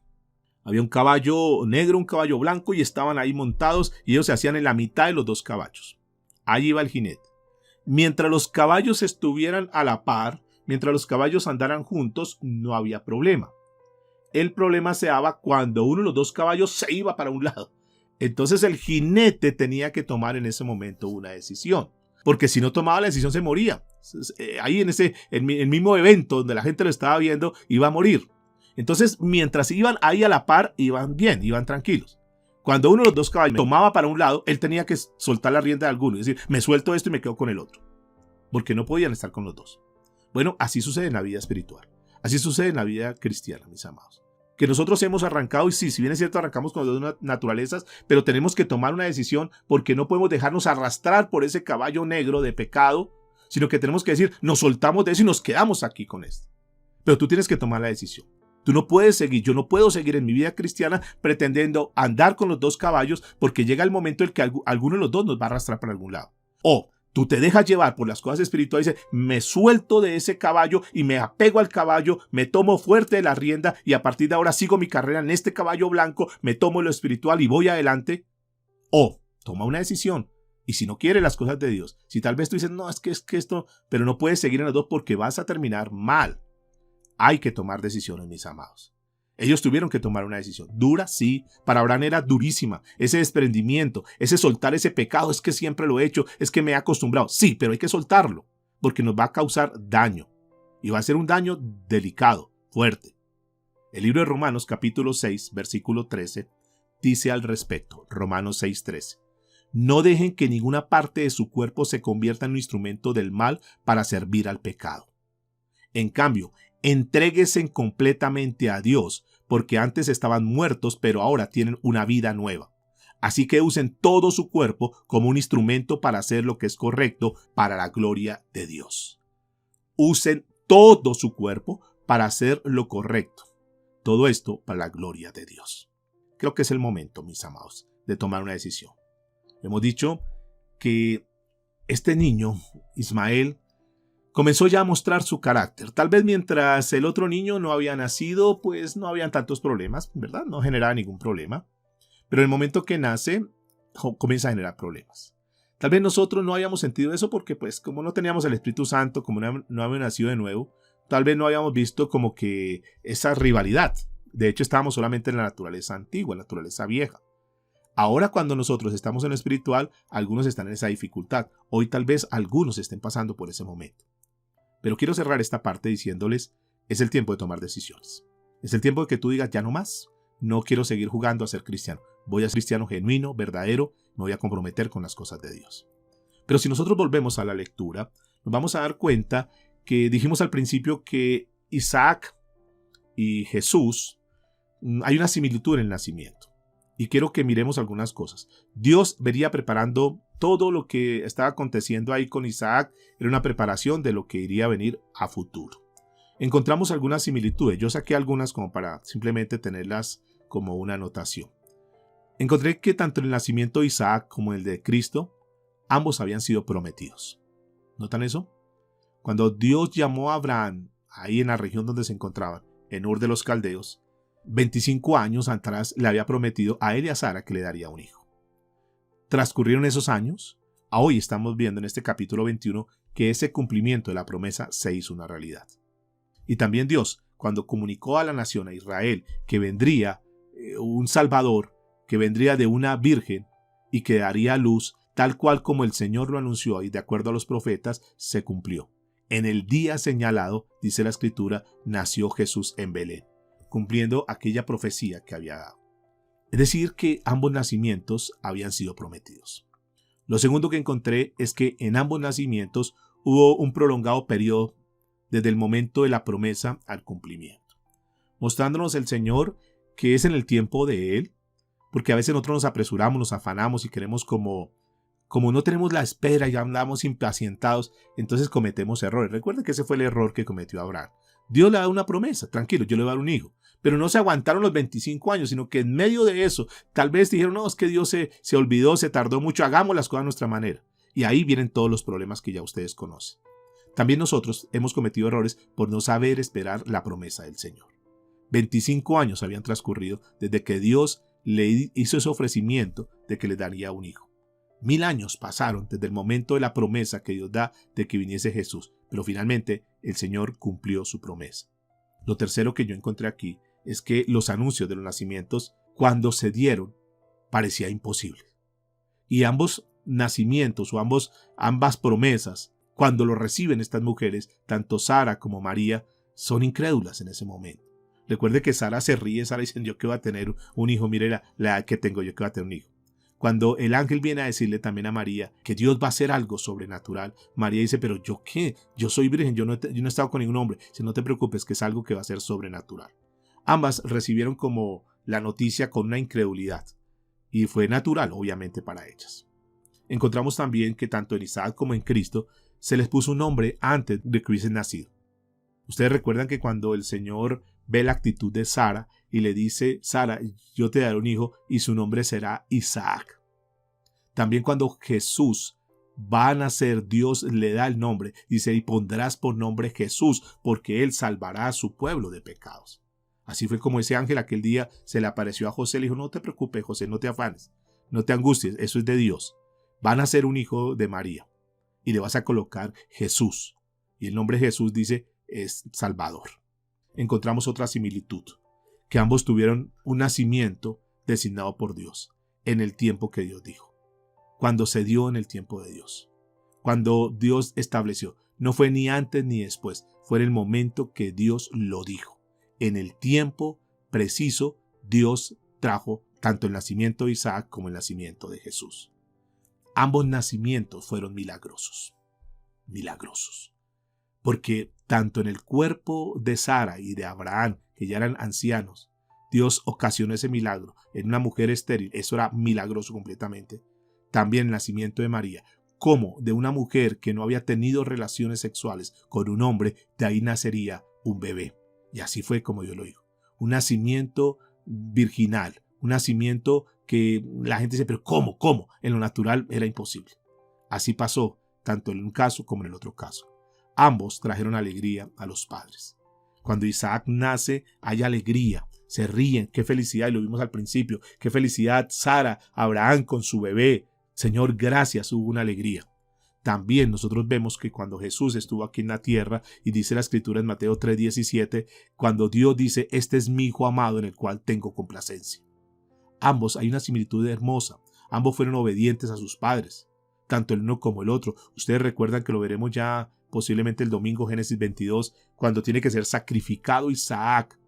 Había un caballo negro, un caballo blanco, y estaban ahí montados y ellos se hacían en la mitad de los 2 caballos. Ahí iba el jinete. Mientras los caballos estuvieran a la par, mientras los caballos andaran juntos, no había problema. El problema se daba cuando uno de los 2 caballos se iba para un lado. Entonces el jinete tenía que tomar en ese momento una decisión, porque si no tomaba la decisión se moría. Ahí en el mismo evento donde la gente lo estaba viendo, iba a morir. Entonces mientras iban ahí a la par, iban bien, iban tranquilos. Cuando uno de los 2 caballos tomaba para un lado, él tenía que soltar la rienda de alguno, es decir, me suelto esto y me quedo con el otro, porque no podían estar con los 2. Bueno, así sucede en la vida espiritual, así sucede en la vida cristiana, mis amados. Que nosotros hemos arrancado, y sí, si bien es cierto, arrancamos con las 2 naturalezas, pero tenemos que tomar una decisión, porque no podemos dejarnos arrastrar por ese caballo negro de pecado, sino que tenemos que decir, nos soltamos de eso y nos quedamos aquí con esto. Pero tú tienes que tomar la decisión. Tú no puedes seguir, yo no puedo seguir en mi vida cristiana pretendiendo andar con los 2 caballos, porque llega el momento en que alguno de los 2 nos va a arrastrar para algún lado. O tú te dejas llevar por las cosas espirituales y dices, me suelto de ese caballo y me apego al caballo, me tomo fuerte de la rienda y a partir de ahora sigo mi carrera en este caballo blanco, me tomo lo espiritual y voy adelante. O toma una decisión. Y si no quieres las cosas de Dios, si tal vez tú dices, no, es que esto, pero no puedes seguir en las 2 porque vas a terminar mal. Hay que tomar decisiones, mis amados. Ellos tuvieron que tomar una decisión. Dura, sí. Para Abraham era durísima. Ese desprendimiento, ese soltar ese pecado, es que siempre lo he hecho, es que me he acostumbrado. Sí, pero hay que soltarlo, porque nos va a causar daño. Y va a ser un daño delicado, fuerte. El libro de Romanos, capítulo 6, versículo 13, dice al respecto, Romanos 6, 13. No dejen que ninguna parte de su cuerpo se convierta en un instrumento del mal para servir al pecado. En cambio, entréguense completamente a Dios, porque antes estaban muertos, pero ahora tienen una vida nueva. Así que usen todo su cuerpo como un instrumento para hacer lo que es correcto para la gloria de Dios. Usen todo su cuerpo para hacer lo correcto. Todo esto para la gloria de Dios. Creo que es el momento, mis amados, de tomar una decisión. Hemos dicho que este niño, Ismael, comenzó ya a mostrar su carácter. Tal vez mientras el otro niño no había nacido, pues no habían tantos problemas, ¿verdad? No generaba ningún problema. Pero en el momento que nace, comienza a generar problemas. Tal vez nosotros no habíamos sentido eso porque, pues, como no teníamos el Espíritu Santo, como no habíamos nacido de nuevo, tal vez no habíamos visto como que esa rivalidad. De hecho, estábamos solamente en la naturaleza antigua, en la naturaleza vieja. Ahora cuando nosotros estamos en lo espiritual, algunos están en esa dificultad. Hoy tal vez algunos estén pasando por ese momento. Pero quiero cerrar esta parte diciéndoles, es el tiempo de tomar decisiones. Es el tiempo de que tú digas, ya no más. No quiero seguir jugando a ser cristiano. Voy a ser cristiano genuino, verdadero, me voy a comprometer con las cosas de Dios. Pero si nosotros volvemos a la lectura, nos vamos a dar cuenta que dijimos al principio que Isaac y Jesús, hay una similitud en el nacimiento. Y quiero que miremos algunas cosas. Dios venía preparando todo lo que estaba aconteciendo ahí con Isaac, era una preparación de lo que iría a venir a futuro. Encontramos algunas similitudes. Yo saqué algunas como para simplemente tenerlas como una anotación. Encontré que tanto el nacimiento de Isaac como el de Cristo, ambos habían sido prometidos. ¿Notan eso? Cuando Dios llamó a Abraham, ahí en la región donde se encontraban, en Ur de los Caldeos, 25 años atrás le había prometido a él y a Sara que le daría un hijo. Transcurrieron esos años, a hoy estamos viendo en este capítulo 21 que ese cumplimiento de la promesa se hizo una realidad. Y también Dios, cuando comunicó a la nación, a Israel, que vendría un Salvador, que vendría de una virgen y que daría luz, tal cual como el Señor lo anunció y de acuerdo a los profetas, se cumplió. En el día señalado, dice la Escritura, nació Jesús en Belén, cumpliendo aquella profecía que había dado. Es decir, que ambos nacimientos habían sido prometidos. Lo segundo que encontré es que en ambos nacimientos hubo un prolongado periodo desde el momento de la promesa al cumplimiento, mostrándonos el Señor que es en el tiempo de Él, porque a veces nosotros nos apresuramos, nos afanamos y queremos como no tenemos la espera y andamos impacientados, entonces cometemos errores. Recuerden que ese fue el error que cometió Abraham. Dios le da una promesa, tranquilo, yo le voy a dar un hijo. Pero no se aguantaron los 25 años, sino que en medio de eso, tal vez dijeron, no, es que Dios se olvidó, se tardó mucho, hagamos las cosas a nuestra manera. Y ahí vienen todos los problemas que ya ustedes conocen. También nosotros hemos cometido errores por no saber esperar la promesa del Señor. 25 años habían transcurrido desde que Dios le hizo ese ofrecimiento de que le daría un hijo. 1000 años pasaron desde el momento de la promesa que Dios da de que viniese Jesús, pero finalmente el Señor cumplió su promesa. Lo tercero que yo encontré aquí es que los anuncios de los nacimientos, cuando se dieron, parecía imposible. Y ambos nacimientos o ambas promesas, cuando lo reciben estas mujeres, tanto Sara como María, son incrédulas en ese momento. Recuerde que Sara se ríe, Sara dice, yo que voy a tener un hijo, mire la edad que tengo, yo que voy a tener un hijo. Cuando el ángel viene a decirle también a María que Dios va a hacer algo sobrenatural, María dice, pero ¿yo qué? Yo soy virgen, yo no he estado con ningún hombre. Si no te preocupes, que es algo que va a ser sobrenatural. Ambas recibieron como la noticia con una incredulidad y fue natural, obviamente, para ellas. Encontramos también que tanto en Isaac como en Cristo se les puso un nombre antes de que hubiesen nacido. Ustedes recuerdan que cuando el Señor ve la actitud de Sara y le dice, Sara, yo te daré un hijo y su nombre será Isaac. También cuando Jesús va a nacer, Dios le da el nombre, dice, y pondrás por nombre Jesús, porque él salvará a su pueblo de pecados. Así fue como ese ángel aquel día se le apareció a José, le dijo, no te preocupes, José, no te afanes, no te angusties, eso es de Dios. Va a nacer un hijo de María y le vas a colocar Jesús. Y el nombre Jesús dice, es Salvador. Encontramos otra similitud, que ambos tuvieron un nacimiento designado por Dios, en el tiempo que Dios dijo, cuando se dio en el tiempo de Dios, cuando Dios estableció, no fue ni antes ni después, fue en el momento que Dios lo dijo, en el tiempo preciso Dios trajo tanto el nacimiento de Isaac como el nacimiento de Jesús. Ambos nacimientos fueron milagrosos, porque tanto en el cuerpo de Sara y de Abraham, que ya eran ancianos, Dios ocasionó ese milagro en una mujer estéril, eso era milagroso completamente. También el nacimiento de María, como de una mujer que no había tenido relaciones sexuales con un hombre, de ahí nacería un bebé. Y así fue como Dios lo dijo. Un nacimiento virginal, un nacimiento que la gente dice, pero ¿cómo? En lo natural era imposible. Así pasó, tanto en un caso como en el otro caso. Ambos trajeron alegría a los padres. Cuando Isaac nace, hay alegría, se ríen, qué felicidad, y lo vimos al principio, qué felicidad Sara, Abraham con su bebé. Señor, gracias, hubo una alegría. También nosotros vemos que cuando Jesús estuvo aquí en la tierra, y dice la escritura en Mateo 3:17, cuando Dios dice, este es mi Hijo amado en el cual tengo complacencia. Ambos, hay una similitud hermosa, ambos fueron obedientes a sus padres, tanto el uno como el otro. Ustedes recuerdan que lo veremos ya posiblemente el domingo, Génesis 22, cuando tiene que ser sacrificado Isaac.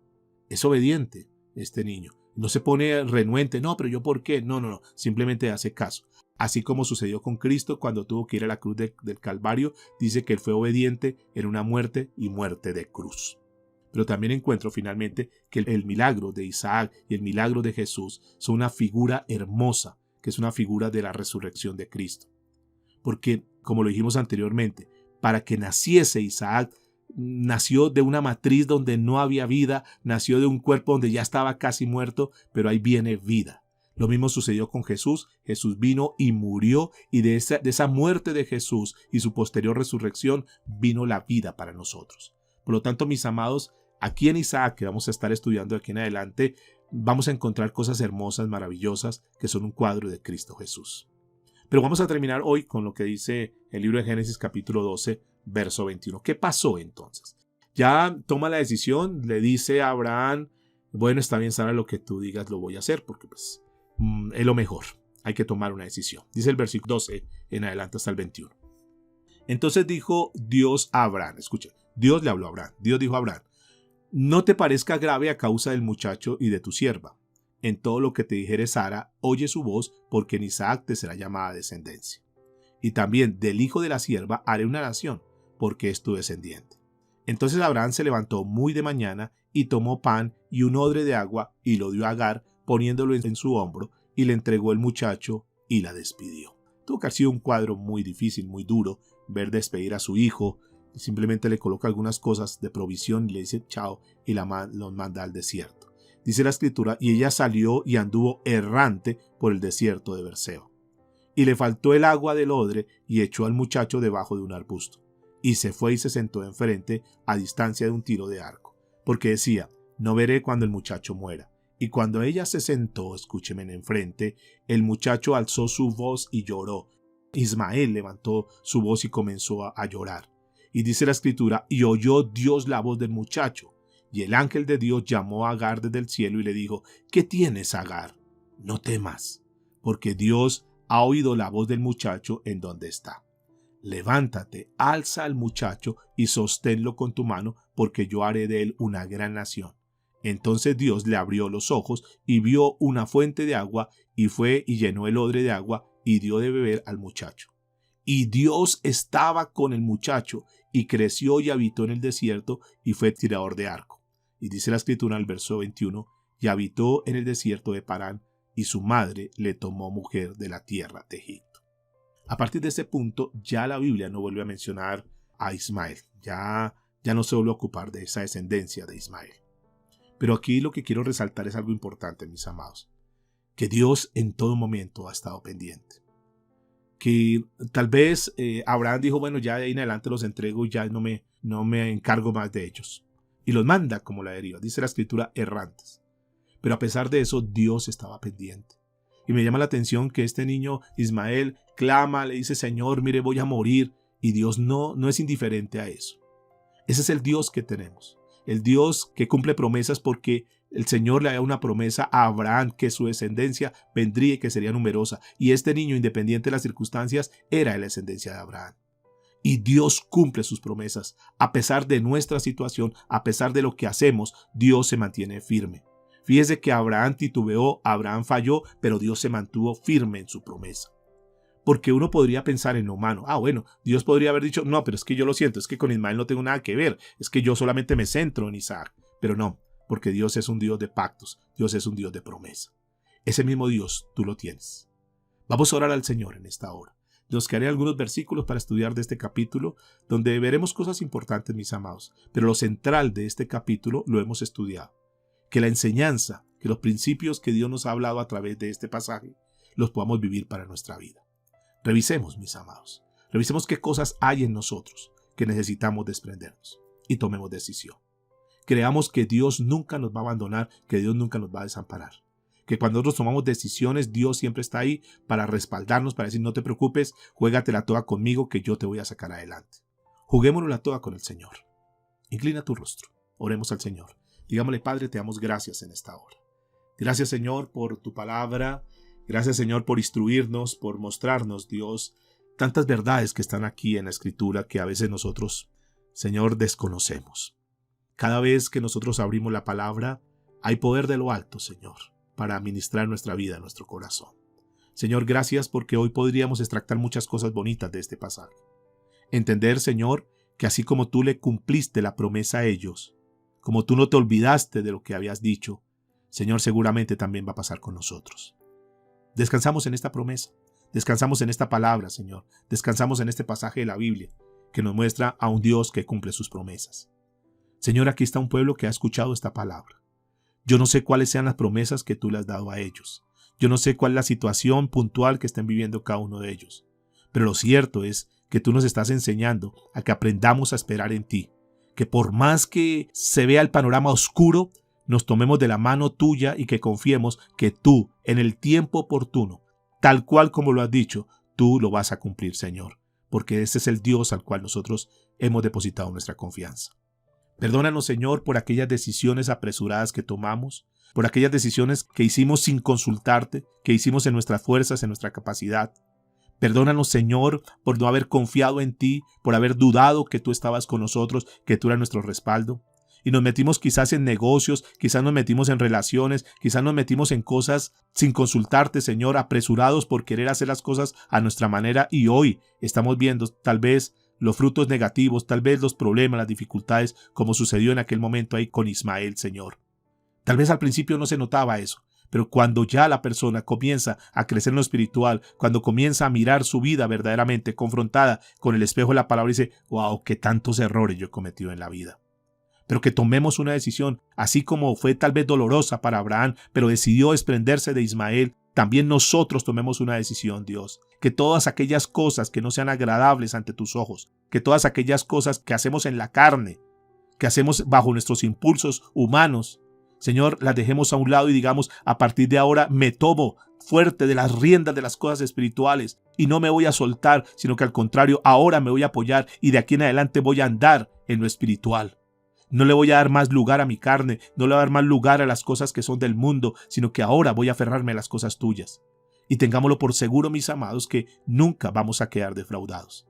Es obediente este niño. No se pone renuente, no, pero yo ¿por qué? No, simplemente hace caso. Así como sucedió con Cristo cuando tuvo que ir a la cruz del Calvario, dice que él fue obediente en una muerte y muerte de cruz. Pero también encuentro finalmente que el milagro de Isaac y el milagro de Jesús son una figura hermosa, que es una figura de la resurrección de Cristo. Porque, como lo dijimos anteriormente, para que naciese Isaac, nació de una matriz donde no había vida, nació de un cuerpo donde ya estaba casi muerto, pero ahí viene vida. Lo mismo sucedió con Jesús. Jesús vino y murió, y de esa muerte de Jesús y su posterior resurrección vino la vida para nosotros. Por lo tanto, mis amados, aquí en Isaac, que vamos a estar estudiando aquí en adelante, vamos a encontrar cosas hermosas, maravillosas, que son un cuadro de Cristo Jesús. Pero vamos a terminar hoy con lo que dice el libro de Génesis capítulo 12, verso 21. ¿Qué pasó entonces? Ya toma la decisión, le dice a Abraham, bueno, está bien, Sara, lo que tú digas lo voy a hacer, porque pues es lo mejor, hay que tomar una decisión. Dice el versículo 12 en adelante hasta el 21. Entonces dijo Dios a Abraham, escuchen, Dios le habló a Abraham, Dios dijo a Abraham, no te parezca grave a causa del muchacho y de tu sierva, En todo lo que te dijere Sara, oye su voz, porque en Isaac te será llamada descendencia. Y también del hijo de la sierva haré una nación, porque es tu descendiente. Entonces Abraham se levantó muy de mañana y tomó pan y un odre de agua y lo dio a Agar, poniéndolo en su hombro, y le entregó el muchacho y la despidió. Tuvo que haber sido un cuadro muy difícil, muy duro, ver despedir a su hijo. Simplemente le coloca algunas cosas de provisión y le dice chao y los manda al desierto. Dice la escritura, y ella salió y anduvo errante por el desierto de Berseba. Y le faltó el agua del odre y echó al muchacho debajo de un arbusto. Y se fue y se sentó enfrente a distancia de un tiro de arco, porque decía, no veré cuando el muchacho muera. Y cuando ella se sentó, escúcheme, enfrente, el muchacho alzó su voz y lloró. Ismael levantó su voz y comenzó a llorar. Y dice la escritura, y oyó Dios la voz del muchacho. Y el ángel de Dios llamó a Agar desde el cielo y le dijo, ¿qué tienes, Agar? No temas, porque Dios ha oído la voz del muchacho en donde está. Levántate, alza al muchacho y sosténlo con tu mano, porque yo haré de él una gran nación. Entonces Dios le abrió los ojos y vio una fuente de agua, y fue y llenó el odre de agua y dio de beber al muchacho. Y Dios estaba con el muchacho, y creció y habitó en el desierto, y fue tirador de arco. Y dice la escritura en el verso 21, y habitó en el desierto de Parán, y su madre le tomó mujer de la tierra de Egipto. A partir de ese punto, ya la Biblia no vuelve a mencionar a Ismael, ya no se vuelve a ocupar de esa descendencia de Ismael. Pero aquí lo que quiero resaltar es algo importante, mis amados, que Dios en todo momento ha estado pendiente. Que tal vez Abraham dijo, bueno, ya de ahí en adelante los entrego y ya no me encargo más de ellos. Y los manda como la deriva, dice la escritura, errantes. Pero a pesar de eso, Dios estaba pendiente. Y me llama la atención que este niño Ismael clama, le dice, Señor, mire, voy a morir. Y Dios no es indiferente a eso. Ese es el Dios que tenemos. El Dios que cumple promesas, porque el Señor le da una promesa a Abraham que su descendencia vendría y que sería numerosa. Y este niño, independiente de las circunstancias, era de la descendencia de Abraham. Y Dios cumple sus promesas. A pesar de nuestra situación, a pesar de lo que hacemos, Dios se mantiene firme. Fíjese que Abraham titubeó, Abraham falló, pero Dios se mantuvo firme en su promesa. Porque uno podría pensar en lo humano. Bueno, Dios podría haber dicho, no, pero es que yo lo siento, es que con Ismael no tengo nada que ver, es que yo solamente me centro en Isaac. Pero no, porque Dios es un Dios de pactos, Dios es un Dios de promesa. Ese mismo Dios tú lo tienes. Vamos a orar al Señor en esta hora. Nos quedaré algunos versículos para estudiar de este capítulo, donde veremos cosas importantes, mis amados. Pero lo central de este capítulo lo hemos estudiado. Que la enseñanza, que los principios que Dios nos ha hablado a través de este pasaje, los podamos vivir para nuestra vida. Revisemos, mis amados. Revisemos qué cosas hay en nosotros que necesitamos desprendernos y tomemos decisión. Creamos que Dios nunca nos va a abandonar, que Dios nunca nos va a desamparar. Que cuando nosotros tomamos decisiones, Dios siempre está ahí para respaldarnos, para decir, no te preocupes, juégatela toda conmigo que yo te voy a sacar adelante. Juguémonosla toda con el Señor. Inclina tu rostro. Oremos al Señor. Digámosle, Padre, te damos gracias en esta hora. Gracias, Señor, por tu palabra. Gracias, Señor, por instruirnos, por mostrarnos, Dios, tantas verdades que están aquí en la Escritura que a veces nosotros, Señor, desconocemos. Cada vez que nosotros abrimos la palabra, hay poder de lo alto, Señor, para administrar nuestra vida, nuestro corazón. Señor, gracias porque hoy podríamos extractar muchas cosas bonitas de este pasaje. Entender, Señor, que así como tú le cumpliste la promesa a ellos, como tú no te olvidaste de lo que habías dicho, Señor, seguramente también va a pasar con nosotros. Descansamos en esta promesa, descansamos en esta palabra, Señor, descansamos en este pasaje de la Biblia que nos muestra a un Dios que cumple sus promesas. Señor, aquí está un pueblo que ha escuchado esta palabra. Yo no sé cuáles sean las promesas que tú le has dado a ellos. Yo no sé cuál es la situación puntual que estén viviendo cada uno de ellos. Pero lo cierto es que tú nos estás enseñando a que aprendamos a esperar en ti. Que por más que se vea el panorama oscuro, nos tomemos de la mano tuya y que confiemos que tú, en el tiempo oportuno, tal cual como lo has dicho, tú lo vas a cumplir, Señor. Porque ese es el Dios al cual nosotros hemos depositado nuestra confianza. Perdónanos, Señor, por aquellas decisiones apresuradas que tomamos, por aquellas decisiones que hicimos sin consultarte, que hicimos en nuestras fuerzas, en nuestra capacidad. Perdónanos, Señor, por no haber confiado en ti, por haber dudado que tú estabas con nosotros, que tú eras nuestro respaldo. Y nos metimos quizás en negocios, quizás nos metimos en relaciones, quizás nos metimos en cosas sin consultarte, Señor, apresurados por querer hacer las cosas a nuestra manera, y hoy estamos viendo tal vez los frutos negativos, tal vez los problemas, las dificultades, como sucedió en aquel momento ahí con Ismael, Señor. Tal vez al principio no se notaba eso, pero cuando ya la persona comienza a crecer en lo espiritual, cuando comienza a mirar su vida verdaderamente confrontada con el espejo de la palabra, dice, wow, qué tantos errores yo he cometido en la vida. Pero que tomemos una decisión, así como fue tal vez dolorosa para Abraham, pero decidió desprenderse de Ismael, también nosotros tomemos una decisión, Dios. Que todas aquellas cosas que no sean agradables ante tus ojos, que todas aquellas cosas que hacemos en la carne, que hacemos bajo nuestros impulsos humanos, Señor, las dejemos a un lado y digamos, a partir de ahora me tomo fuerte de las riendas de las cosas espirituales y no me voy a soltar, sino que al contrario, ahora me voy a apoyar y de aquí en adelante voy a andar en lo espiritual. No le voy a dar más lugar a mi carne, no le voy a dar más lugar a las cosas que son del mundo, sino que ahora voy a aferrarme a las cosas tuyas. Y tengámoslo por seguro, mis amados, que nunca vamos a quedar defraudados.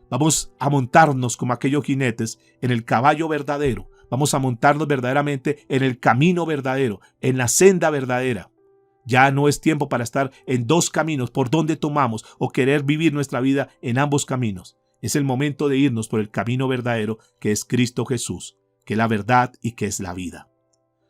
Vamos a montarnos como aquellos jinetes en el caballo verdadero. Vamos a montarnos verdaderamente en el camino verdadero, en la senda verdadera. Ya no es tiempo para estar en dos caminos por donde tomamos o querer vivir nuestra vida en ambos caminos. Es el momento de irnos por el camino verdadero que es Cristo Jesús, que es la verdad y que es la vida.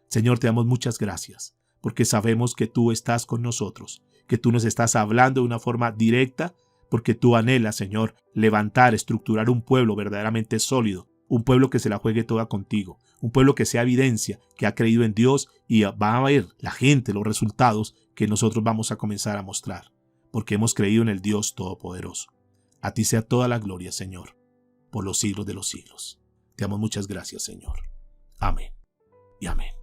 Señor, te damos muchas gracias, porque sabemos que tú estás con nosotros, que tú nos estás hablando de una forma directa, porque tú anhelas, Señor, levantar, estructurar un pueblo verdaderamente sólido, un pueblo que se la juegue toda contigo, un pueblo que sea evidencia, que ha creído en Dios y va a ver la gente los resultados que nosotros vamos a comenzar a mostrar, porque hemos creído en el Dios Todopoderoso. A ti sea toda la gloria, Señor, por los siglos de los siglos. Te damos muchas gracias, Señor. Amén y amén.